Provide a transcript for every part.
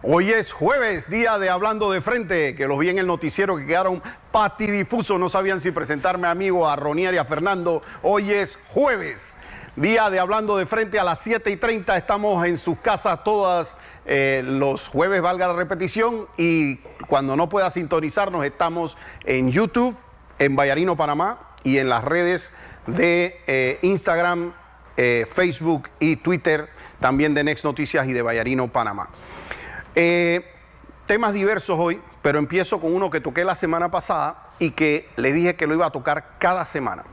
Hoy es jueves, día de Hablando de Frente, que los vi en el noticiero que quedaron patidifusos, no sabían si presentarme a amigo, a Ronier y a Fernando. Hoy es jueves, día de Hablando de Frente a las 7:30, estamos en sus casas todas los jueves, valga la repetición, y cuando no pueda sintonizarnos estamos en YouTube, en Vallarino, Panamá, y en las redes de Instagram, Facebook y Twitter, también de Next Noticias y de Vallarino, Panamá. Temas diversos hoy, pero empiezo con uno que toqué la semana pasada y que le dije que lo iba a tocar cada semana.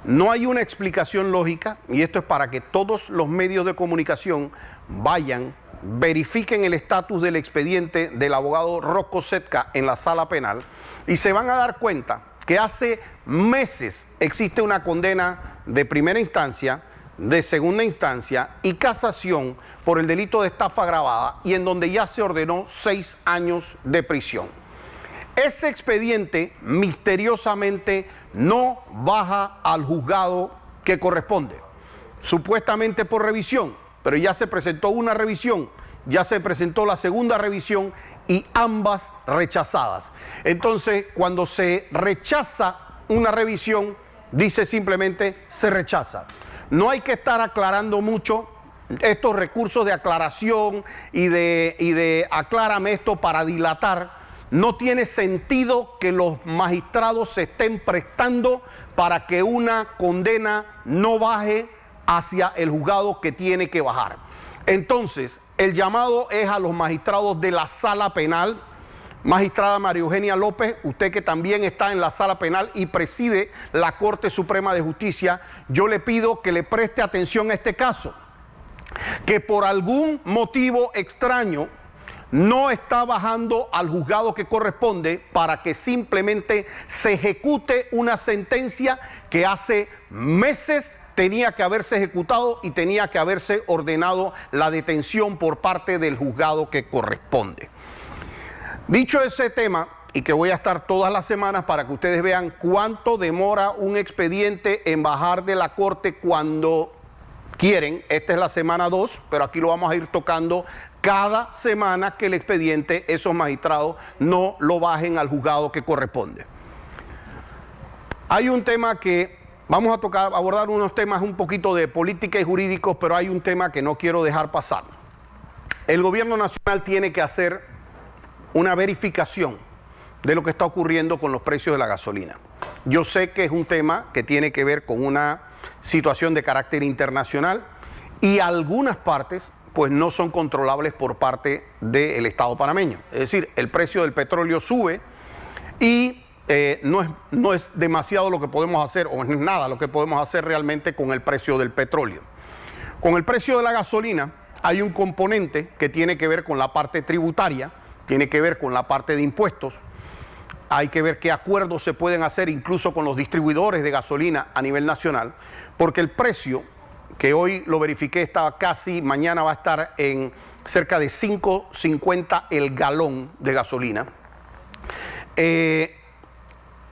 No hay una explicación lógica, y esto es para que todos los medios de comunicación vayan, verifiquen el estatus del expediente del abogado Rocco Setka en la sala penal y se van a dar cuenta que hace meses existe una condena de primera instancia, de segunda instancia y casación por el delito de estafa agravada, y en donde ya se ordenó 6 años de prisión. Ese expediente misteriosamente no baja al juzgado que corresponde, supuestamente por revisión, pero ya se presentó una revisión, ya se presentó la segunda revisión y ambas rechazadas. Entonces, cuando se rechaza una revisión, dice simplemente se rechaza. No hay que estar aclarando mucho estos recursos de aclaración y de aclárame esto para dilatar. No tiene sentido que los magistrados se estén prestando para que una condena no baje hacia el juzgado que tiene que bajar. Entonces, el llamado es a los magistrados de la sala penal. Magistrada María Eugenia López, usted que también está en la sala penal y preside la Corte Suprema de Justicia, yo le pido que le preste atención a este caso, que por algún motivo extraño no está bajando al juzgado que corresponde para que simplemente se ejecute una sentencia que hace meses tenía que haberse ejecutado y tenía que haberse ordenado la detención por parte del juzgado que corresponde. Dicho ese tema, y que voy a estar todas las semanas para que ustedes vean cuánto demora un expediente en bajar de la corte cuando quieren, esta es la semana 2, pero aquí lo vamos a ir tocando cada semana que el expediente, esos magistrados no lo bajen al juzgado que corresponde. Hay un tema que vamos a tocar, abordar unos temas un poquito de política y jurídicos, pero hay un tema que no quiero dejar pasar. El gobierno nacional tiene que hacer una verificación de lo que está ocurriendo con los precios de la gasolina. Yo sé que es un tema que tiene que ver con una situación de carácter internacional y algunas partes pues no son controlables por parte del Estado panameño. Es decir, el precio del petróleo sube y no es demasiado lo que podemos hacer, o no es nada lo que podemos hacer realmente con el precio del petróleo. Con el precio de la gasolina hay un componente que tiene que ver con la parte tributaria, tiene que ver con la parte de impuestos. Hay que ver qué acuerdos se pueden hacer incluso con los distribuidores de gasolina a nivel nacional, porque el precio, que hoy lo verifiqué, estaba casi, mañana va a estar en cerca de 5.50 el galón de gasolina.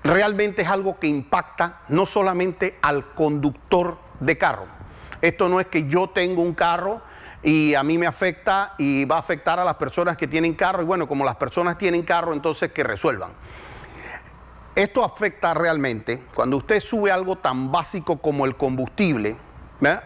Realmente es algo que impacta no solamente al conductor de carro. Esto no es que yo tengo un carro y a mí me afecta y va a afectar a las personas que tienen carro, y bueno, como las personas tienen carro, entonces que resuelvan. Esto afecta realmente, cuando usted sube algo tan básico como el combustible,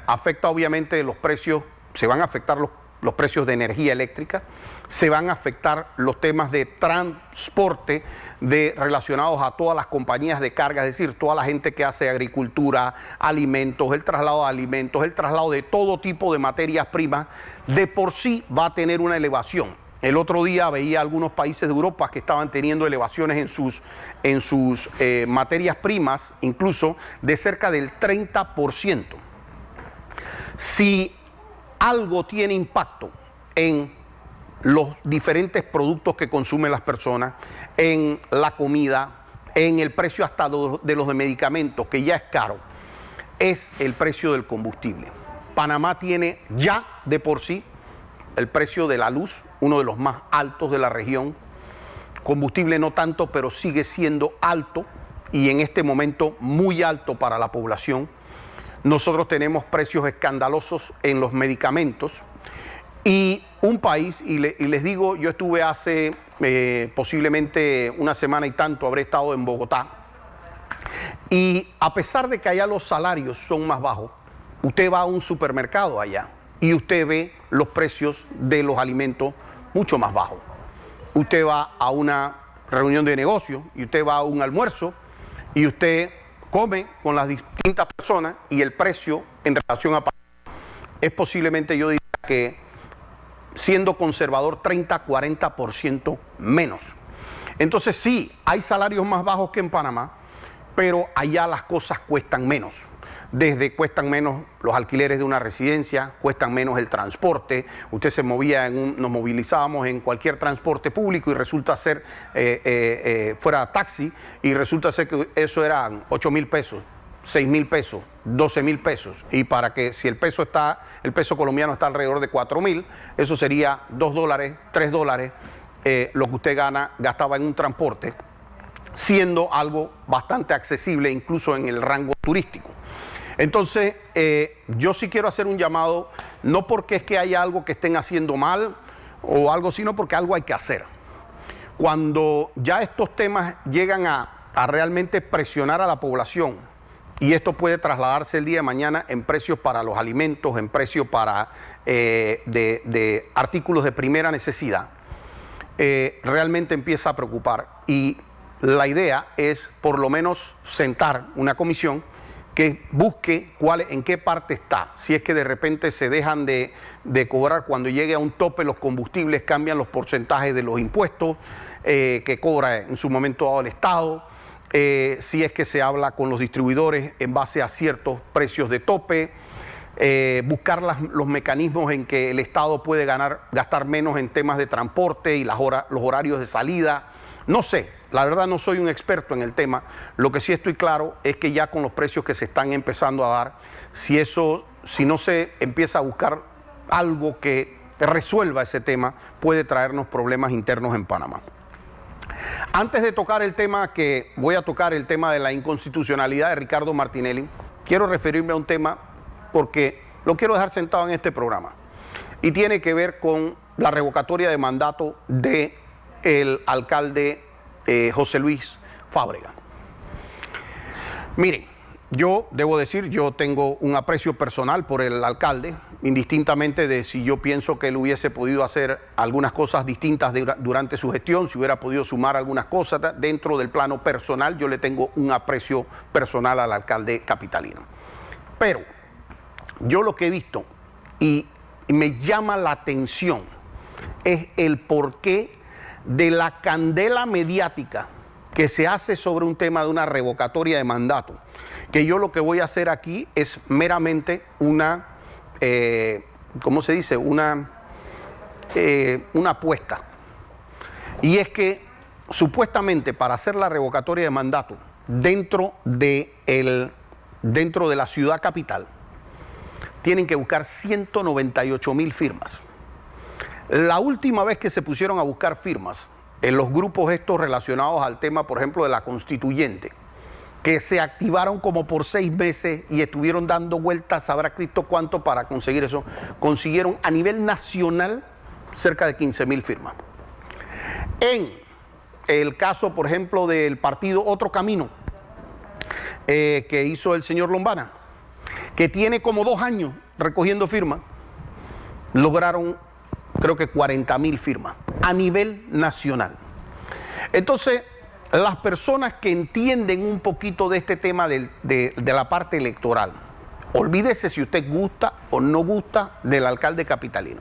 afecta obviamente los precios, se van a afectar los precios de energía eléctrica, se van a afectar los temas de transporte relacionados a todas las compañías de carga, es decir, toda la gente que hace agricultura, alimentos, el traslado de alimentos, el traslado de todo tipo de materias primas, de por sí va a tener una elevación. El otro día veía algunos países de Europa que estaban teniendo elevaciones en sus materias primas, incluso de cerca del 30%. Si algo tiene impacto en los diferentes productos que consumen las personas, en la comida, en el precio hasta de los medicamentos, que ya es caro, es el precio del combustible. Panamá tiene ya de por sí el precio de la luz, uno de los más altos de la región. Combustible no tanto, pero sigue siendo alto, y en este momento muy alto para la población. Nosotros tenemos precios escandalosos en los medicamentos. Y un país, y les digo, yo estuve hace posiblemente una semana y tanto, habré estado en Bogotá, y a pesar de que allá los salarios son más bajos, usted va a un supermercado allá y usted ve los precios de los alimentos mucho más bajos. Usted va a una reunión de negocio y usted va a un almuerzo y usted come con las distintas personas y el precio en relación a es posiblemente, yo diría que siendo conservador, 30-40% menos. Entonces sí, hay salarios más bajos que en Panamá, pero allá las cosas cuestan menos. Desde cuestan menos los alquileres de una residencia, cuestan menos el transporte. Usted se movía, nos movilizábamos en cualquier transporte público y resulta ser, fuera taxi, y resulta ser que eso eran 8,000 pesos, 6,000 pesos, 12,000 pesos. Y para que si el peso colombiano está alrededor de 4,000, eso sería $2, $3, lo que usted gastaba en un transporte, siendo algo bastante accesible incluso en el rango turístico. Entonces, yo sí quiero hacer un llamado, no porque es que haya algo que estén haciendo mal o algo, sino porque algo hay que hacer. Cuando ya estos temas llegan a realmente presionar a la población, y esto puede trasladarse el día de mañana en precios para los alimentos, en precios para de artículos de primera necesidad, realmente empieza a preocupar. Y la idea es por lo menos sentar una comisión que busque en qué parte está. Si es que de repente se dejan de cobrar cuando llegue a un tope los combustibles, cambian los porcentajes de los impuestos que cobra en su momento dado el Estado. Si es que se habla con los distribuidores en base a ciertos precios de tope. Buscar los mecanismos en que el Estado puede gastar menos en temas de transporte y los horarios de salida. No sé, la verdad no soy un experto en el tema. Lo que sí estoy claro es que ya con los precios que se están empezando a dar, si no se empieza a buscar algo que resuelva ese tema, puede traernos problemas internos en Panamá. Antes de tocar el tema que voy a tocar, el tema de la inconstitucionalidad de Ricardo Martinelli, quiero referirme a un tema porque lo quiero dejar sentado en este programa y tiene que ver con la revocatoria de mandato del alcalde José Luis Fábrega. Miren, yo debo decir, yo tengo un aprecio personal por el alcalde, indistintamente de si yo pienso que él hubiese podido hacer algunas cosas distintas durante su gestión, si hubiera podido sumar algunas cosas dentro del plano personal, yo le tengo un aprecio personal al alcalde capitalino. Pero yo lo que he visto y me llama la atención es el porqué de la candela mediática que se hace sobre un tema de una revocatoria de mandato, que yo lo que voy a hacer aquí es meramente una, ¿cómo se dice? Una apuesta. Y es que supuestamente para hacer la revocatoria de mandato dentro de la ciudad capital, tienen que buscar 198,000 firmas. La última vez que se pusieron a buscar firmas en los grupos estos relacionados al tema, por ejemplo, de la constituyente, que se activaron como por 6 meses y estuvieron dando vueltas, sabrá Cristo cuánto para conseguir eso, consiguieron a nivel nacional cerca de 15,000 firmas. En el caso, por ejemplo, del partido Otro Camino, que hizo el señor Lombana, que tiene como 2 años recogiendo firmas, lograron creo que 40,000 firmas a nivel nacional. Entonces, las personas que entienden un poquito de este tema de la parte electoral, olvídese si usted gusta o no gusta del alcalde capitalino.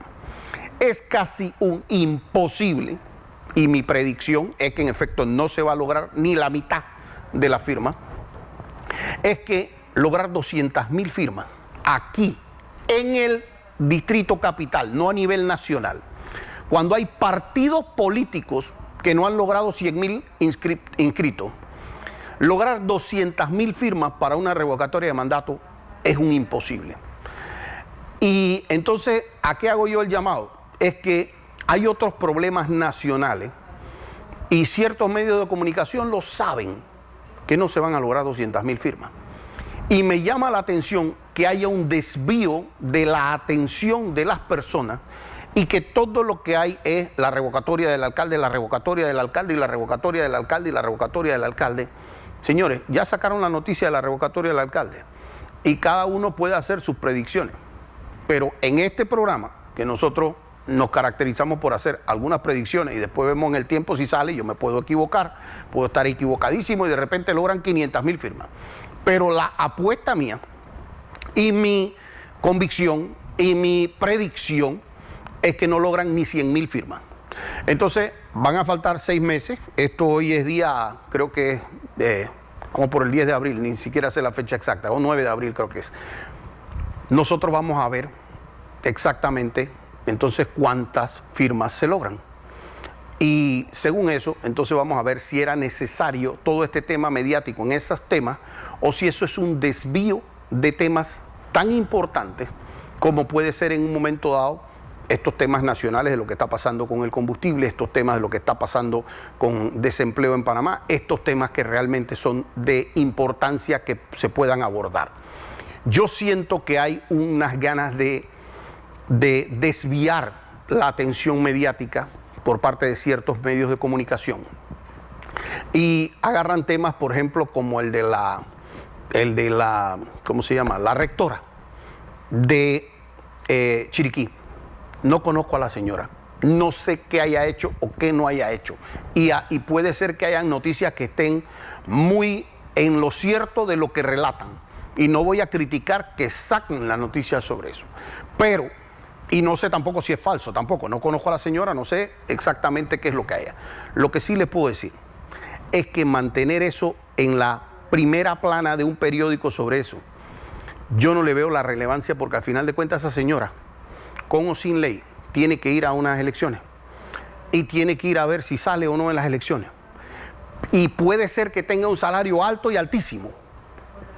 Es casi un imposible, y mi predicción es que en efecto no se va a lograr ni la mitad de la firma, es que lograr 200,000 firmas aquí en el distrito capital, no a nivel nacional, cuando hay partidos políticos que no han logrado 100,000 inscritos, lograr 200,000 firmas para una revocatoria de mandato es un imposible. Y entonces, ¿a qué hago yo el llamado? Es que hay otros problemas nacionales y ciertos medios de comunicación lo saben, que no se van a lograr 200,000 firmas. Y me llama la atención que haya un desvío de la atención de las personas y que todo lo que hay es la revocatoria del alcalde, la revocatoria del alcalde y la revocatoria del alcalde y la revocatoria del alcalde. Señores, ya sacaron la noticia de la revocatoria del alcalde y cada uno puede hacer sus predicciones. Pero en este programa, que nosotros nos caracterizamos por hacer algunas predicciones y después vemos en el tiempo si sale, yo me puedo equivocar, puedo estar equivocadísimo y de repente logran 500.000 firmas. Pero la apuesta mía y mi convicción y mi predicción es que no logran ni 100.000 firmas. Entonces van a faltar 6 meses. Esto hoy es día, creo que es, vamos por el 10 de abril, ni siquiera sé la fecha exacta, o 9 de abril creo que es. Nosotros vamos a ver exactamente entonces cuántas firmas se logran. Y según eso, entonces vamos a ver si era necesario todo este tema mediático en esos temas o si eso es un desvío de temas tan importantes como puede ser en un momento dado estos temas nacionales de lo que está pasando con el combustible, estos temas de lo que está pasando con desempleo en Panamá, estos temas que realmente son de importancia que se puedan abordar. Yo siento que hay unas ganas de desviar la atención mediática por parte de ciertos medios de comunicación y agarran temas, por ejemplo, como el de la ¿cómo se llama? La rectora de Chiriquí. No conozco a la señora, no sé qué haya hecho o qué no haya hecho. Y puede ser que hayan noticias que estén muy en lo cierto de lo que relatan. Y no voy a criticar que saquen la noticia sobre eso. Pero, y no sé tampoco si es falso, tampoco. No conozco a la señora, no sé exactamente qué es lo que haya. Lo que sí les puedo decir es que mantener eso en la primera plana de un periódico sobre eso, yo no le veo la relevancia porque al final de cuentas esa señora, con o sin ley, tiene que ir a unas elecciones y tiene que ir a ver si sale o no en las elecciones. Y puede ser que tenga un salario alto y altísimo,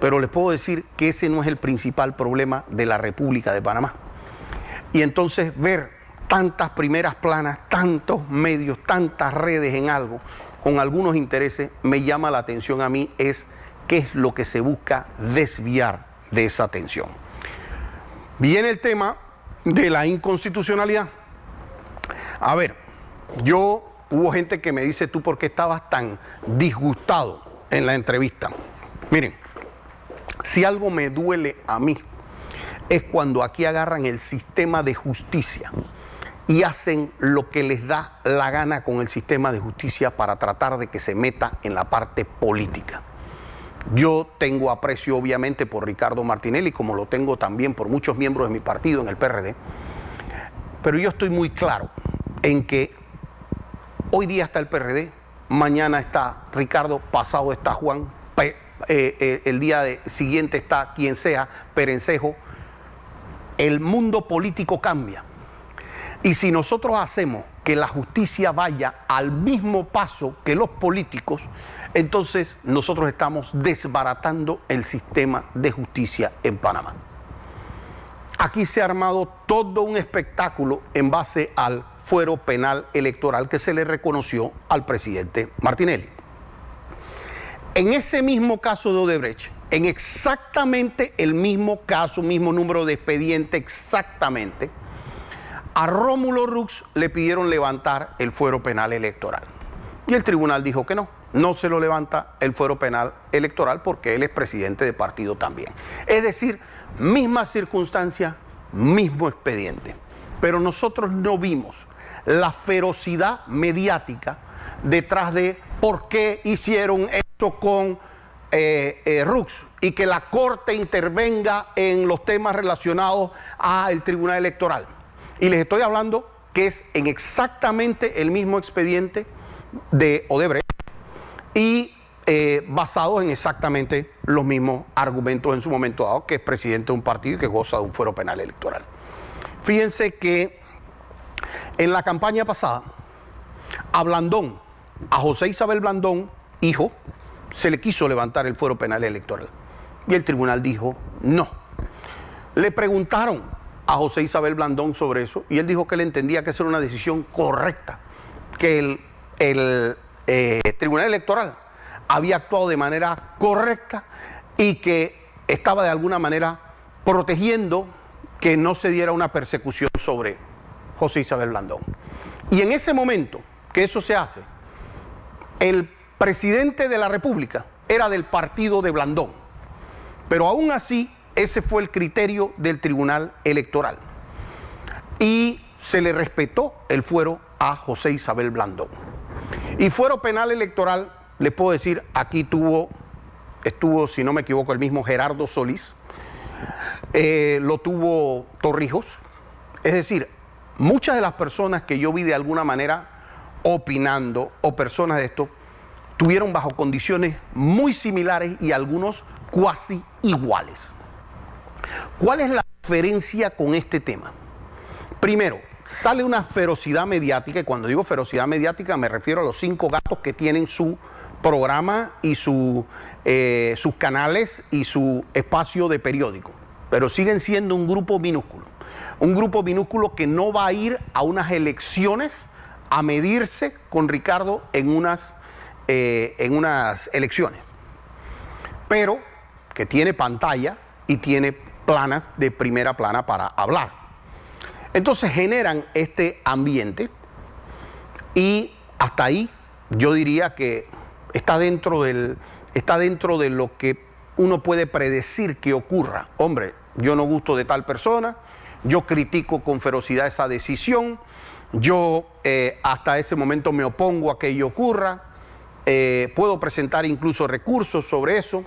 pero les puedo decir que ese no es el principal problema de la República de Panamá. Y entonces ver tantas primeras planas, tantos medios, tantas redes en algo, con algunos intereses, me llama la atención a mí, es qué es lo que se busca desviar de esa atención. Viene el tema de la inconstitucionalidad. A ver, hubo gente que me dice, ¿tú por qué estabas tan disgustado en la entrevista? Miren, si algo me duele a mí es cuando aquí agarran el sistema de justicia y hacen lo que les da la gana con el sistema de justicia para tratar de que se meta en la parte política. Yo tengo aprecio obviamente por Ricardo Martinelli, como lo tengo también por muchos miembros de mi partido en el PRD, pero yo estoy muy claro en que hoy día está el PRD, mañana está Ricardo, pasado está Juan, el día siguiente está quien sea, Perencejo. El mundo político cambia. Y si nosotros hacemos que la justicia vaya al mismo paso que los políticos, entonces nosotros estamos desbaratando el sistema de justicia en Panamá. Aquí se ha armado todo un espectáculo en base al fuero penal electoral que se le reconoció al presidente Martinelli. En ese mismo caso de Odebrecht, en exactamente el mismo caso, mismo número de expediente exactamente, a Rómulo Rux le pidieron levantar el fuero penal electoral. Y el tribunal dijo que no se lo levanta el fuero penal electoral porque él es presidente de partido también. Es decir, misma circunstancia, mismo expediente. Pero nosotros no vimos la ferocidad mediática detrás de por qué hicieron esto con Rux y que la Corte intervenga en los temas relacionados al Tribunal Electoral. Y les estoy hablando que es en exactamente el mismo expediente de Odebrecht y basados en exactamente los mismos argumentos en su momento dado, que es presidente de un partido y que goza de un fuero penal electoral. Fíjense que en la campaña pasada, a Blandón, a José Isabel Blandón, hijo, se le quiso levantar el fuero penal electoral. Y el tribunal dijo no. Le preguntaron a José Isabel Blandón sobre eso y él dijo que él entendía que esa era una decisión correcta, que el Tribunal Electoral había actuado de manera correcta y que estaba de alguna manera protegiendo que no se diera una persecución sobre José Isabel Blandón. Y en ese momento que eso se hace, el presidente de la República era del partido de Blandón, pero aún así ese fue el criterio del Tribunal Electoral y se le respetó el fuero a José Isabel Blandón. Y fuero penal electoral, les puedo decir, aquí estuvo, si no me equivoco, el mismo Gerardo Solís, lo tuvo Torrijos. Es decir, muchas de las personas que yo vi de alguna manera opinando, o personas de esto, tuvieron bajo condiciones muy similares y algunos cuasi iguales. ¿Cuál es la diferencia con este tema? Primero, sale una ferocidad mediática, y cuando digo ferocidad mediática me refiero a los 5 gatos que tienen su programa y sus canales y su espacio de periódico, pero siguen siendo un grupo minúsculo que no va a ir a unas elecciones a medirse con Ricardo en unas elecciones, pero que tiene pantalla y tiene planas de primera plana para hablar. Entonces generan este ambiente y hasta ahí yo diría que está dentro de lo que uno puede predecir que ocurra. Hombre, yo no gusto de tal persona, yo critico con ferocidad esa decisión, yo hasta ese momento me opongo a que ello ocurra, puedo presentar incluso recursos sobre eso,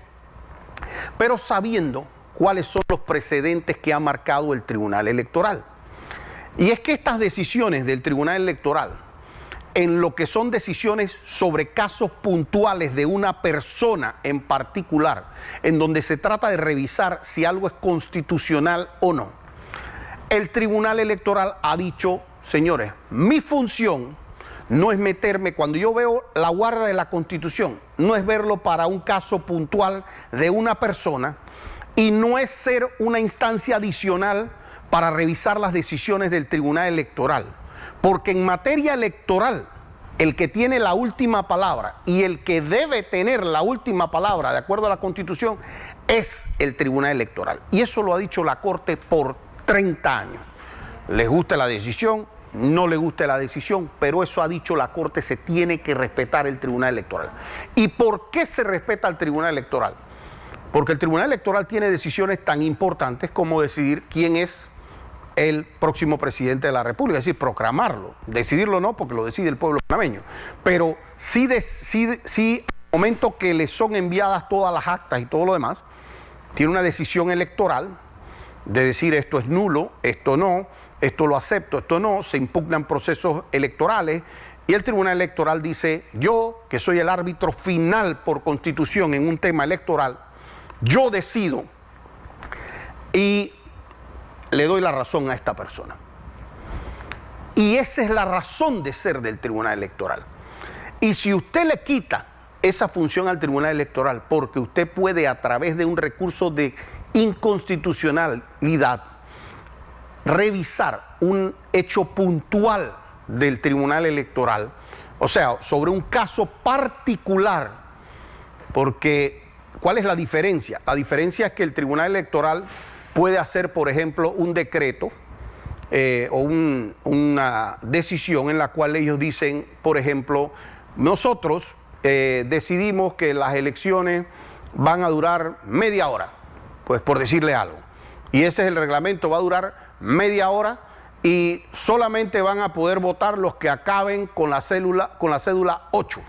pero sabiendo cuáles son los precedentes que ha marcado el Tribunal Electoral. Y es que estas decisiones del Tribunal Electoral, en lo que son decisiones sobre casos puntuales de una persona en particular, en donde se trata de revisar si algo es constitucional o no, el Tribunal Electoral ha dicho, señores, mi función no es meterme, cuando yo veo la guarda de la Constitución, no es verlo para un caso puntual de una persona y no es ser una instancia adicional para revisar las decisiones del Tribunal Electoral. Porque en materia electoral, el que tiene la última palabra y el que debe tener la última palabra, de acuerdo a la Constitución, es el Tribunal Electoral. Y eso lo ha dicho la Corte por 30 años. Les guste la decisión, no le guste la decisión, pero eso ha dicho la Corte, se tiene que respetar el Tribunal Electoral. ¿Y por qué se respeta el Tribunal Electoral? Porque el Tribunal Electoral tiene decisiones tan importantes como decidir quién es el próximo presidente de la República, es decir, proclamarlo. Decidirlo no, porque lo decide el pueblo panameño, pero sí, al momento que le son enviadas todas las actas y todo lo demás, tiene una decisión electoral de decir esto es nulo, esto no, esto lo acepto, esto no, se impugnan procesos electorales y el Tribunal Electoral dice, yo que soy el árbitro final por Constitución en un tema electoral, yo decido y le doy la razón a esta persona. Y esa es la razón de ser del Tribunal Electoral. Y si usted le quita esa función al Tribunal Electoral, porque usted puede a través de un recurso de inconstitucionalidad revisar un hecho puntual del Tribunal Electoral, o sea, sobre un caso particular, porque ¿cuál es la diferencia? La diferencia es que el Tribunal Electoral puede hacer, por ejemplo, un decreto o una decisión en la cual ellos dicen, por ejemplo, nosotros decidimos que las elecciones van a durar media hora, pues por decirle algo. Y ese es el reglamento, va a durar media hora y solamente van a poder votar los que acaben con la cédula 8.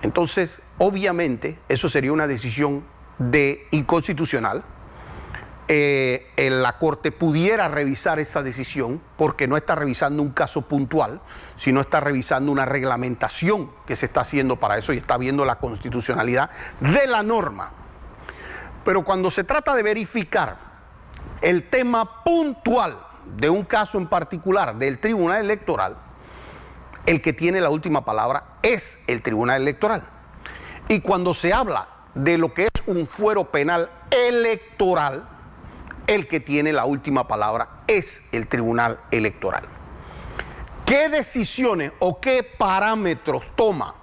Entonces, obviamente, eso sería una decisión inconstitucional. La Corte pudiera revisar esa decisión porque no está revisando un caso puntual, sino está revisando una reglamentación que se está haciendo para eso y está viendo la constitucionalidad de la norma. Pero cuando se trata de verificar el tema puntual de un caso en particular del Tribunal Electoral, el que tiene la última palabra es el Tribunal Electoral. Y cuando se habla de lo que es un fuero penal electoral, el que tiene la última palabra es el Tribunal Electoral. ¿Qué decisiones o qué parámetros toma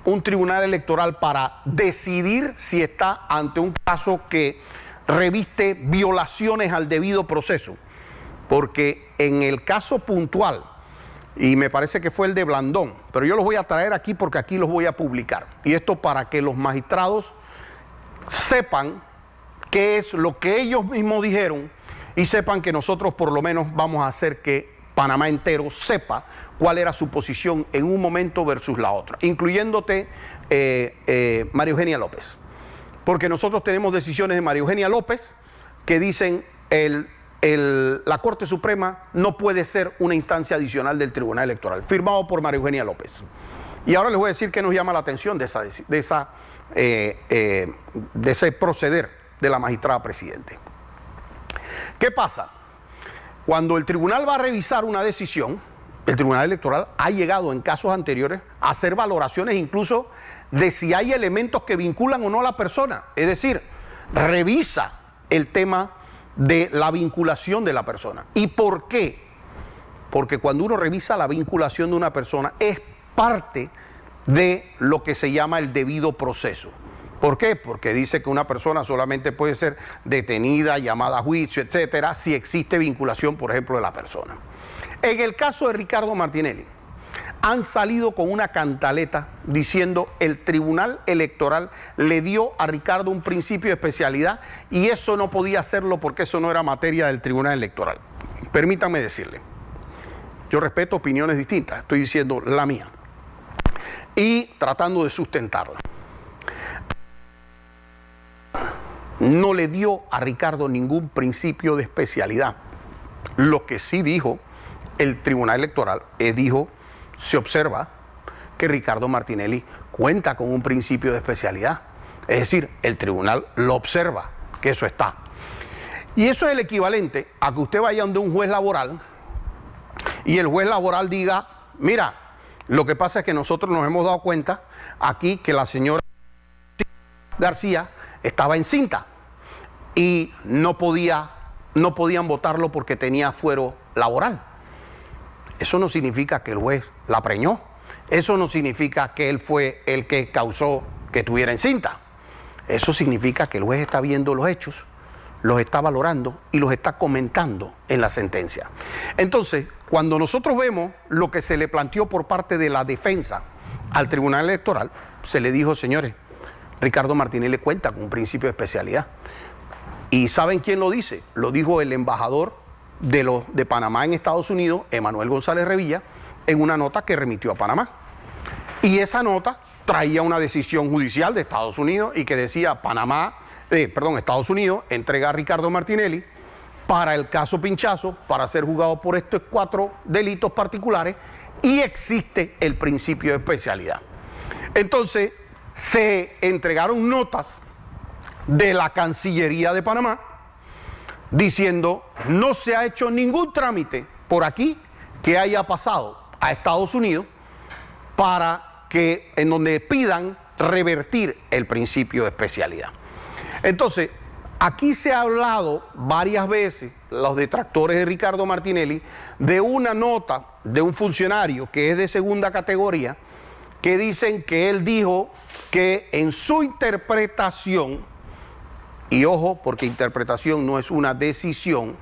un tribunal electoral para decidir si está ante un caso que reviste violaciones al debido proceso, porque en el caso puntual, y me parece que fue el de Blandón, pero yo los voy a traer aquí porque aquí los voy a publicar, y esto para que los magistrados sepan qué es lo que ellos mismos dijeron y sepan que nosotros por lo menos vamos a hacer que Panamá entero sepa cuál era su posición en un momento versus la otra, incluyéndote María Eugenia López. Porque nosotros tenemos decisiones de María Eugenia López que dicen la Corte Suprema no puede ser una instancia adicional del Tribunal Electoral, firmado por María Eugenia López. Y ahora les voy a decir qué nos llama la atención de ese proceder de la magistrada presidente. ¿Qué pasa? Cuando el tribunal va a revisar una decisión, el Tribunal Electoral ha llegado en casos anteriores a hacer valoraciones incluso de si hay elementos que vinculan o no a la persona. Es decir, revisa el tema de la vinculación de la persona. ¿Y por qué? Porque cuando uno revisa la vinculación de una persona es parte de lo que se llama el debido proceso. ¿Por qué? Porque dice que una persona solamente puede ser detenida, llamada a juicio, etcétera, si existe vinculación, por ejemplo, de la persona. En el caso de Ricardo Martinelli, han salido con una cantaleta diciendo el Tribunal Electoral le dio a Ricardo un principio de especialidad y eso no podía hacerlo porque eso no era materia del Tribunal Electoral. Permítanme decirle, yo respeto opiniones distintas, estoy diciendo la mía y tratando de sustentarla. No le dio a Ricardo ningún principio de especialidad. Lo que sí dijo el Tribunal Electoral dijo, se observa que Ricardo Martinelli cuenta con un principio de especialidad. Es decir, el tribunal lo observa, que eso está. Y eso es el equivalente a que usted vaya donde un juez laboral y el juez laboral diga, mira, lo que pasa es que nosotros nos hemos dado cuenta aquí que la señora García estaba encinta y no podían votarlo porque tenía fuero laboral. Eso no significa que el juez la preñó. Eso no significa que él fue el que causó que estuviera encinta. Eso significa que el juez está viendo los hechos, los está valorando y los está comentando en la sentencia. Entonces, cuando nosotros vemos lo que se le planteó por parte de la defensa al Tribunal Electoral, se le dijo, señores, Ricardo Martinelli cuenta con un principio de especialidad. ¿Y saben quién lo dice? Lo dijo el embajador de Panamá en Estados Unidos, Emanuel González Revilla, en una nota que remitió a Panamá. Y esa nota traía una decisión judicial de Estados Unidos y que decía Estados Unidos entrega a Ricardo Martinelli para el caso Pinchazo, para ser juzgado por estos 4 delitos particulares y existe el principio de especialidad. Entonces, se entregaron notas de la Cancillería de Panamá diciendo no se ha hecho ningún trámite por aquí que haya pasado a Estados Unidos para que en donde pidan revertir el principio de especialidad. Entonces, aquí se ha hablado varias veces, los detractores de Ricardo Martinelli, de una nota de un funcionario que es de segunda categoría, que dicen que él dijo que en su interpretación, y ojo, porque interpretación no es una decisión,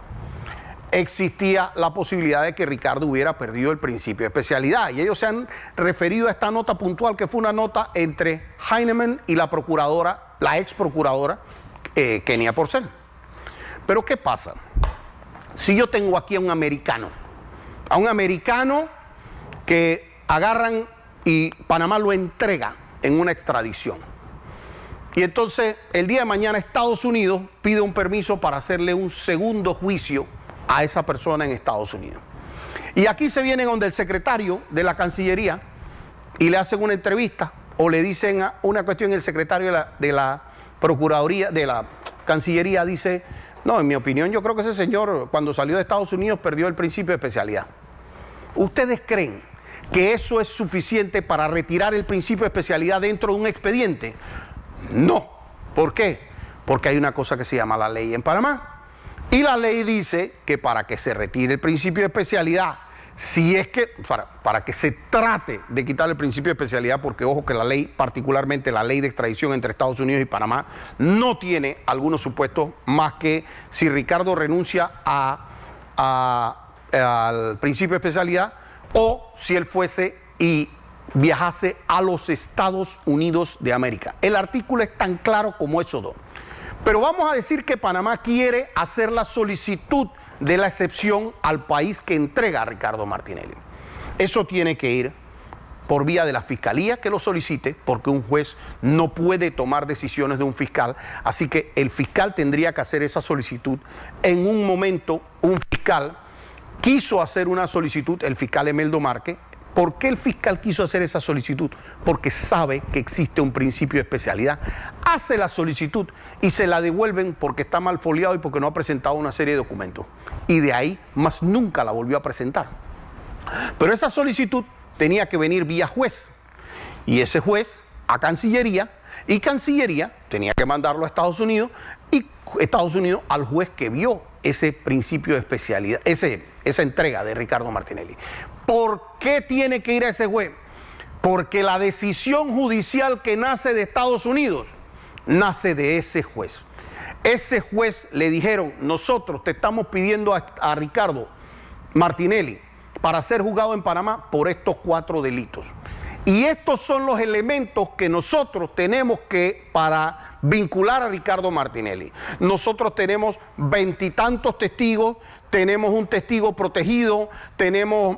existía la posibilidad de que Ricardo hubiera perdido el principio de especialidad. Y ellos se han referido a esta nota puntual, que fue una nota entre Heinemann y la procuradora, la ex procuradora, Kenia Porcel. Pero ¿qué pasa? Si yo tengo aquí a un americano que agarran y Panamá lo entrega en una extradición, y entonces el día de mañana Estados Unidos pide un permiso para hacerle un segundo juicio a esa persona en Estados Unidos. Y aquí se vienen donde el secretario de la Cancillería y le hacen una entrevista o le dicen una cuestión, el secretario de la Procuraduría, de la Cancillería dice, no, en mi opinión yo creo que ese señor cuando salió de Estados Unidos perdió el principio de especialidad. ¿Ustedes creen que eso es suficiente para retirar el principio de especialidad dentro de un expediente? No. ¿Por qué? Porque hay una cosa que se llama la ley en Panamá. Y la ley dice que para que se retire el principio de especialidad si es que, para que se trate de quitar el principio de especialidad, porque ojo que la ley, particularmente la ley de extradición entre Estados Unidos y Panamá, no tiene algunos supuestos más que si Ricardo renuncia al principio de especialidad o si él fuese y viajase a los Estados Unidos de América. El artículo es tan claro como esos dos. Pero vamos a decir que Panamá quiere hacer la solicitud de la excepción al país que entrega a Ricardo Martinelli. Eso tiene que ir por vía de la fiscalía que lo solicite, porque un juez no puede tomar decisiones de un fiscal, así que el fiscal tendría que hacer esa solicitud. En un momento, un fiscal quiso hacer una solicitud, el fiscal Emeldo Márquez. ¿Por qué el fiscal quiso hacer esa solicitud? Porque sabe que existe un principio de especialidad. Hace la solicitud y se la devuelven porque está mal foliado y porque no ha presentado una serie de documentos. Y de ahí más nunca la volvió a presentar. Pero esa solicitud tenía que venir vía juez. Y ese juez a Cancillería, y Cancillería tenía que mandarlo a Estados Unidos, y Estados Unidos al juez que vio ese principio de especialidad, esa entrega de Ricardo Martinelli. ¿Por qué tiene que ir a ese juez? Porque la decisión judicial que nace de Estados Unidos nace de ese juez. Ese juez le dijeron: nosotros te estamos pidiendo a Ricardo Martinelli para ser juzgado en Panamá por estos 4 delitos. Y estos son los elementos que nosotros tenemos que para vincular a Ricardo Martinelli. Nosotros tenemos 20 y tantos testigos, tenemos un testigo protegido, tenemos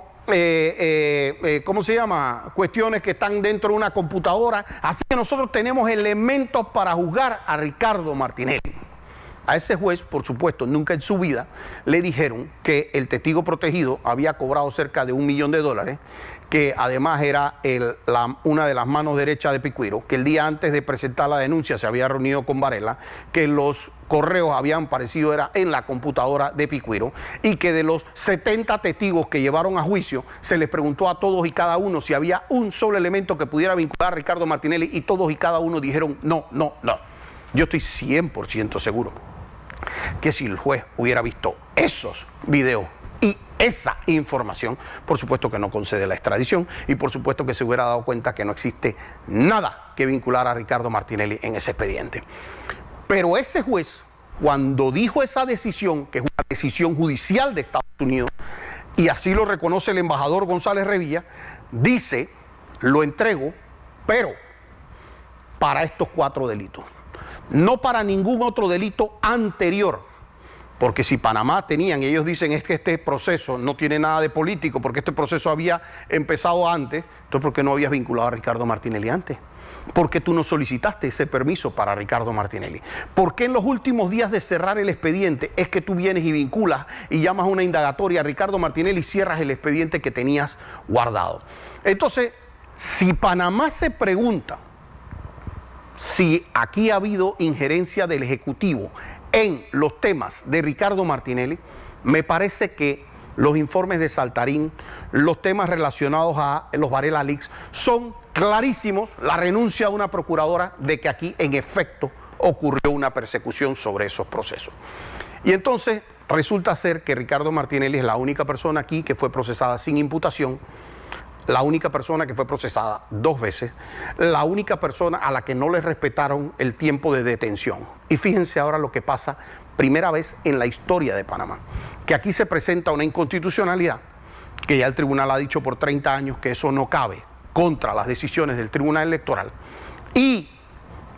¿cómo se llama? Cuestiones que están dentro de una computadora. Así que nosotros tenemos elementos para juzgar a Ricardo Martinelli. A ese juez, por supuesto, nunca en su vida le dijeron que el testigo protegido había cobrado cerca de $1 millón, que además era una de las manos derechas de Picuiro, que el día antes de presentar la denuncia se había reunido con Varela, que los correos habían aparecido era en la computadora de Picuiro, y que de los 70 testigos que llevaron a juicio se les preguntó a todos y cada uno si había un solo elemento que pudiera vincular a Ricardo Martinelli, y todos y cada uno dijeron no, no, no. Yo estoy 100% seguro que si el juez hubiera visto esos videos y esa información, por supuesto que no concede la extradición, y por supuesto que se hubiera dado cuenta que no existe nada que vincular a Ricardo Martinelli en ese expediente. Pero ese juez, cuando dijo esa decisión, que es una decisión judicial de Estados Unidos, y así lo reconoce el embajador González Revilla, dice: lo entrego, pero para estos 4 delitos. No para ningún otro delito anterior, porque si Panamá tenían, y ellos dicen es que este proceso no tiene nada de político, porque este proceso había empezado antes, entonces ¿por qué no habías vinculado a Ricardo Martinelli antes? ¿Por qué tú no solicitaste ese permiso para Ricardo Martinelli? ¿Por qué en los últimos días de cerrar el expediente es que tú vienes y vinculas y llamas a una indagatoria a Ricardo Martinelli y cierras el expediente que tenías guardado? Entonces, si Panamá se pregunta si aquí ha habido injerencia del Ejecutivo en los temas de Ricardo Martinelli, me parece que los informes de Saltarín, los temas relacionados a los Varela Leaks, son clarísimos, la renuncia de una procuradora de que aquí en efecto ocurrió una persecución sobre esos procesos. Y entonces resulta ser que Ricardo Martinelli es la única persona aquí que fue procesada sin imputación, la única persona que fue procesada 2 veces, la única persona a la que no le respetaron el tiempo de detención. Y fíjense ahora lo que pasa, primera vez en la historia de Panamá, que aquí se presenta una inconstitucionalidad, que ya el tribunal ha dicho por 30 años que eso no cabe contra las decisiones del tribunal electoral. Y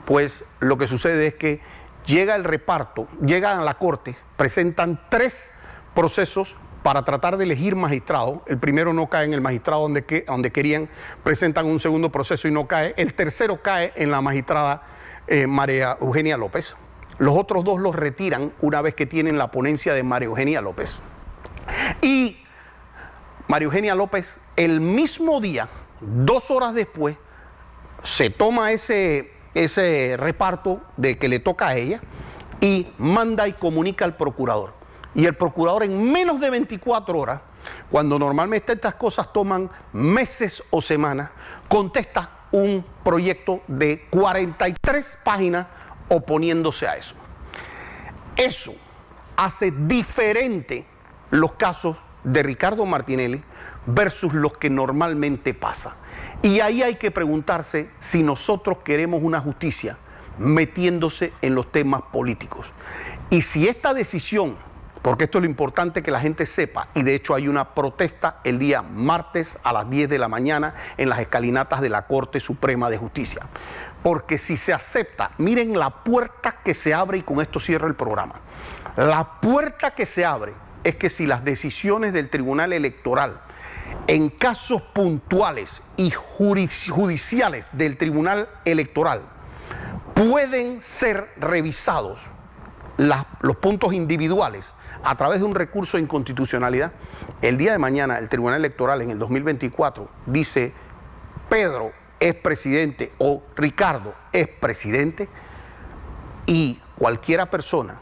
pues lo que sucede es que llega el reparto, llegan a la corte, presentan 3 procesos para tratar de elegir magistrado. El primero no cae en el magistrado donde querían, presentan un segundo proceso y no cae. El tercero cae en la magistrada María Eugenia López. Los otros 2 los retiran una vez que tienen la ponencia de María Eugenia López. Y María Eugenia López, el mismo día, 2 horas después, se toma ese reparto de que le toca a ella y manda y comunica al procurador. Y el procurador en menos de 24 horas, cuando normalmente estas cosas toman meses o semanas, contesta un proyecto de 43 páginas oponiéndose a eso. Eso hace diferente los casos de Ricardo Martinelli, versus lo que normalmente pasa. Y ahí hay que preguntarse si nosotros queremos una justicia metiéndose en los temas políticos. Y si esta decisión, porque esto es lo importante que la gente sepa, y de hecho hay una protesta el día martes a las 10 de la mañana en las escalinatas de la Corte Suprema de Justicia. Porque si se acepta, miren la puerta que se abre, y con esto cierro el programa. La puerta que se abre es que si las decisiones del Tribunal Electoral en casos puntuales y judiciales del Tribunal Electoral pueden ser revisados los puntos individuales a través de un recurso de inconstitucionalidad, el día de mañana el Tribunal Electoral en el 2024 dice Pedro es presidente o Ricardo es presidente, y cualquiera persona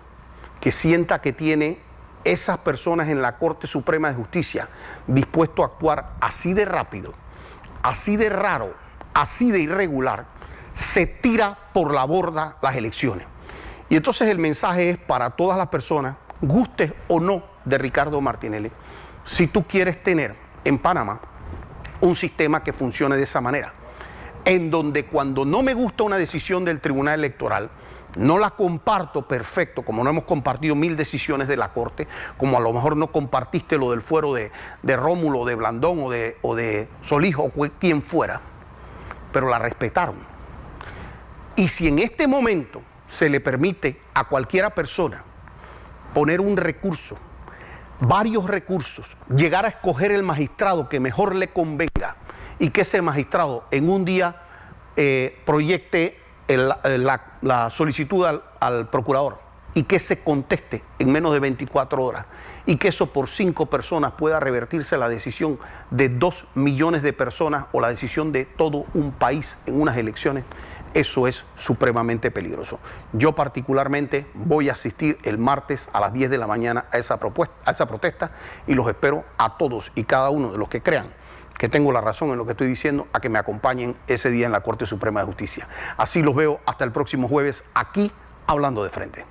que sienta que tiene esas personas en la Corte Suprema de Justicia dispuesto a actuar así de rápido, así de raro, así de irregular, se tira por la borda las elecciones. Y entonces el mensaje es para todas las personas, gustes o no de Ricardo Martinelli, si tú quieres tener en Panamá un sistema que funcione de esa manera, en donde cuando no me gusta una decisión del Tribunal Electoral, no la comparto perfecto, como no hemos compartido 1000 decisiones de la Corte, como a lo mejor no compartiste lo del fuero de Rómulo, de Blandón o de Solijo o quien fuera, pero la respetaron. Y si en este momento se le permite a cualquiera persona poner un recurso, varios recursos, llegar a escoger el magistrado que mejor le convenga, y que ese magistrado en un día proyecte la solicitud al procurador y que se conteste en menos de 24 horas, y que eso por 5 personas pueda revertirse la decisión de 2 millones de personas o la decisión de todo un país en unas elecciones, eso es supremamente peligroso. Yo particularmente voy a asistir el martes a las 10 de la mañana a esa protesta, y los espero a todos y cada uno de los que crean que tengo la razón en lo que estoy diciendo, a que me acompañen ese día en la Corte Suprema de Justicia. Así los veo hasta el próximo jueves aquí, Hablando de Frente.